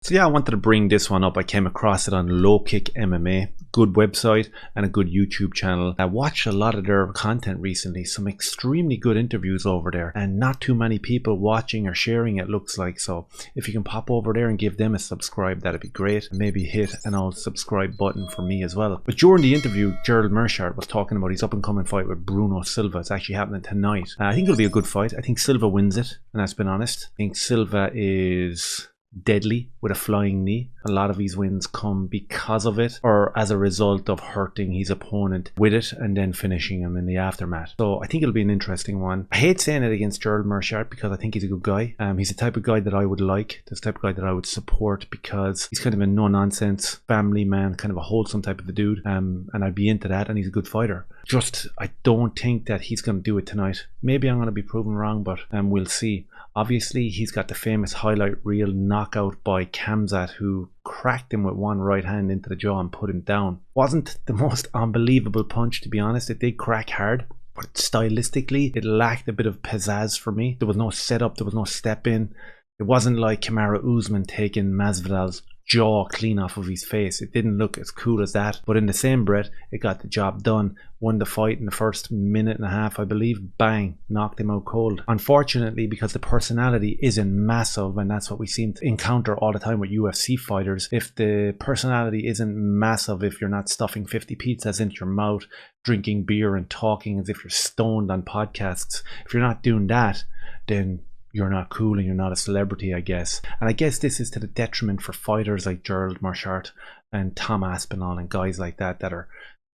So yeah, I wanted to bring this one up. I came across it on Low Kick MMA, good website and a good YouTube channel. I watched a lot of their content recently, some extremely good interviews over there, and not too many people watching or sharing it, looks like. So if you can pop over there and give them a subscribe, that'd be great. And maybe hit an old subscribe button for me as well. But during the interview, Gerald Meerschaert was talking about his up and coming fight with Bruno Silva. It's actually happening tonight. I think it'll be a good fight. I think Silva wins it, and that's been honest. I think Silva is deadly with a flying knee. A lot of his wins come because of it, or as a result of hurting his opponent with it and then finishing him in the aftermath. So I think it'll be an interesting one. I hate saying it against Gerald Meerschaert because I think he's a good guy. He's the type of guy that I would like, the type of guy that I would support, because he's kind of a no-nonsense family man, kind of a wholesome type of a dude, and I'd be into that, and he's a good fighter. Just, I don't think that he's going to do it tonight. Maybe I'm going to be proven wrong, but we'll see. Obviously, he's got the famous highlight reel knockout by Khamzat, who cracked him with one right hand into the jaw and put him down. Wasn't the most unbelievable punch, to be honest. It did crack hard, but stylistically, it lacked a bit of pizzazz for me. There was no setup, there was no step in. It wasn't like Kamaru Usman taking Masvidal's jaw clean off of his face. It didn't look as cool as that, but in the same breath, it got the job done. Won the fight in the first minute and a half, I believe. Bang, knocked him out cold. Unfortunately, because the personality isn't massive, and that's what we seem to encounter all the time with UFC fighters, if the personality isn't massive, if you're not stuffing 50 pizzas into your mouth, drinking beer and talking as if you're stoned on podcasts, if you're not doing that, then you're not cool and you're not a celebrity, I guess. And I guess this is to the detriment for fighters like Gerald Meerschaert and Tom Aspinall and guys like that, that are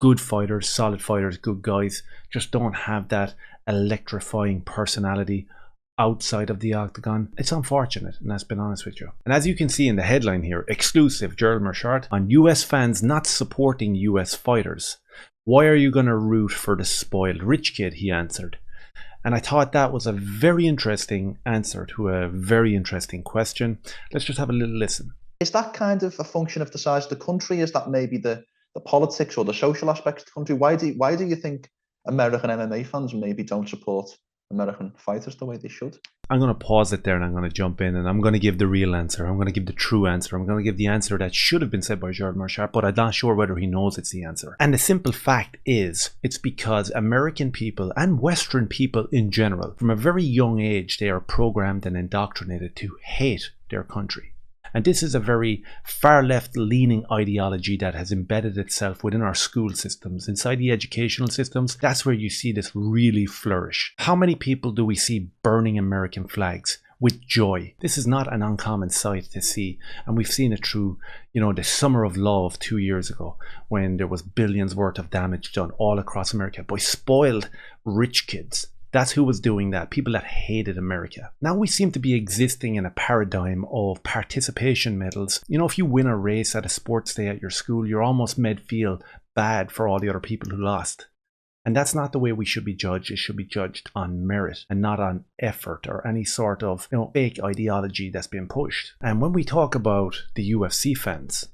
good fighters, solid fighters, good guys, just don't have that electrifying personality outside of the octagon. It's unfortunate, and that's been honest with you. And as you can see in the headline here, exclusive, Gerald Meerschaert on US fans not supporting US fighters. Why are you going to root for the spoiled rich kid, he answered. And I thought that was a very interesting answer to a very interesting question. Let's just have a little listen. Is that kind of a function of the size of the country? Is that maybe the politics or the social aspects of the country? Why do you think American MMA fans maybe don't support American fighters the way they should? I'm going to pause it there and I'm going to jump in and I'm going to give the real answer. I'm going to give the true answer. I'm going to give the answer that should have been said by Gerald Meerschaert, but I'm not sure whether he knows it's the answer. And the simple fact is, it's because American people and Western people in general, from a very young age, they are programmed and indoctrinated to hate their country. And this is a very far left leaning ideology that has embedded itself within our school systems, inside the educational systems. That's where you see this really flourish. How many people do we see burning American flags with joy? This is not an uncommon sight to see. And we've seen it through, the Summer of Love 2 years ago, when there was billions worth of damage done all across America by spoiled rich kids. That's who was doing that, people that hated America. Now we seem to be existing in a paradigm of participation medals. If you win a race at a sports day at your school, you're almost made feel bad for all the other people who lost. And that's not the way we should be judged. It should be judged on merit and not on effort or any sort of fake ideology that's been pushed. And when we talk about the UFC fans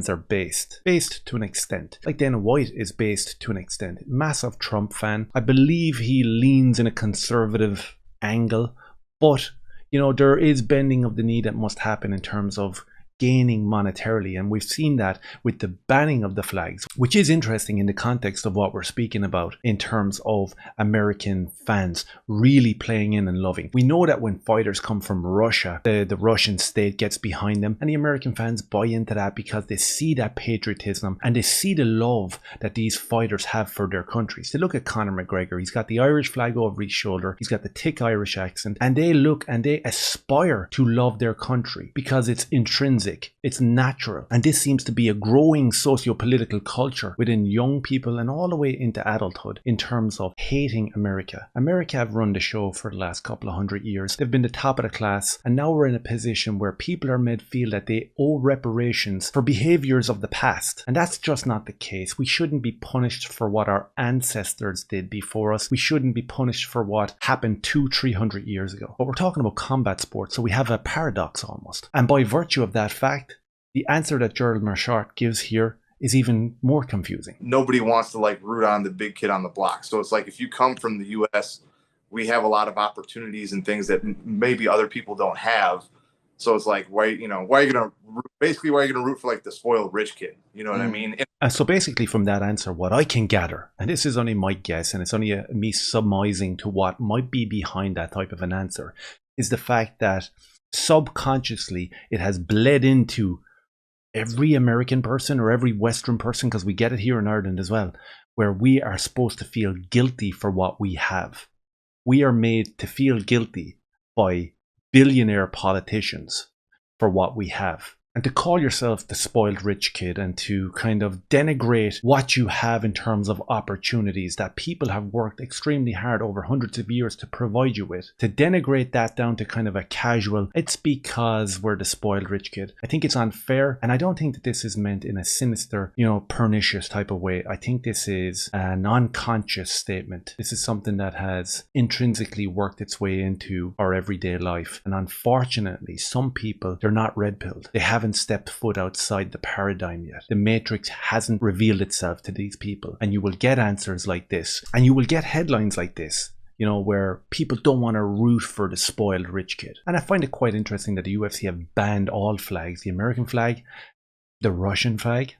are based to an extent. Like Dana White is based to an extent. Massive Trump fan. I believe he leans in a conservative angle, but there is bending of the knee that must happen in terms of gaining monetarily, and we've seen that with the banning of the flags, which is interesting in the context of what we're speaking about in terms of American fans really playing in and loving. We know that when fighters come from Russia, the Russian state gets behind them, and the American fans buy into that because they see that patriotism and they see the love that these fighters have for their countries. They look at Conor McGregor, he's got the Irish flag over his shoulder, he's got the thick Irish accent, and they look and they aspire to love their country because it's intrinsic. It's natural. And this seems to be a growing socio-political culture within young people and all the way into adulthood in terms of hating America. America have run the show for the last couple of 100 years. They've been the top of the class, and now we're in a position where people are made feel that they owe reparations for behaviors of the past. And that's just not the case. We shouldn't be punished for what our ancestors did before us. We shouldn't be punished for what happened 200-300 years ago. But we're talking about combat sports, so we have a paradox almost. And by virtue of that fact, the answer that Gerald Meerschaert gives here is even more confusing. Nobody wants to root on the big kid on the block. So it's like, if you come from the US, we have a lot of opportunities and things that maybe other people don't have. So it's like, why are you gonna root for like the spoiled rich kid? You know what I mean? And so basically from that answer, what I can gather, and this is only my guess, and it's only me surmising to what might be behind that type of an answer, is the fact that subconsciously it has bled into every American person or every Western person, because we get it here in Ireland as well, where we are supposed to feel guilty for what we have. We are made to feel guilty by billionaire politicians for what we have. And to call yourself the spoiled rich kid and to kind of denigrate what you have in terms of opportunities that people have worked extremely hard over hundreds of years to provide you with, to denigrate that down to kind of a casual, it's because we're the spoiled rich kid. I think it's unfair, and I don't think that this is meant in a sinister, pernicious type of way. I think this is an unconscious statement. This is something that has intrinsically worked its way into our everyday life. And unfortunately, some people, they're not red-pilled. They haven't stepped foot outside the paradigm yet. The matrix hasn't revealed itself to these people, and you will get answers like this, and you will get headlines like this, where people don't want to root for the spoiled rich kid. And I find it quite interesting that the UFC have banned all flags, the American flag, the Russian flag,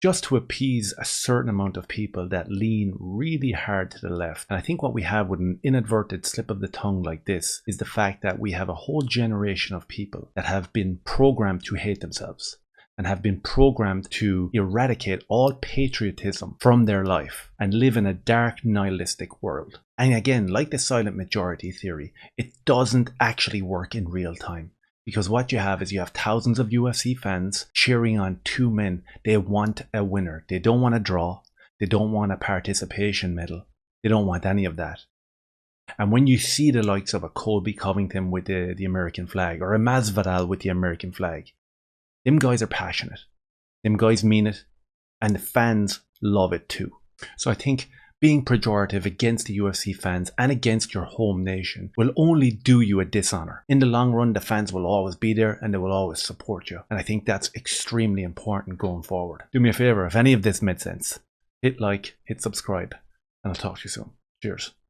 just to appease a certain amount of people that lean really hard to the left. And I think what we have with an inadvertent slip of the tongue like this is the fact that we have a whole generation of people that have been programmed to hate themselves and have been programmed to eradicate all patriotism from their life and live in a dark nihilistic world. And again, like the silent majority theory, it doesn't actually work in real time. Because what you have thousands of UFC fans cheering on two men. They want a winner. They don't want a draw. They don't want a participation medal. They don't want any of that. And when you see the likes of a Colby Covington with the American flag, or a Masvidal with the American flag, them guys are passionate. Them guys mean it. And the fans love it too. So I think being pejorative against the UFC fans and against your home nation will only do you a dishonor. In the long run, the fans will always be there and they will always support you. And I think that's extremely important going forward. Do me a favor, if any of this made sense, hit like, hit subscribe, and I'll talk to you soon. Cheers.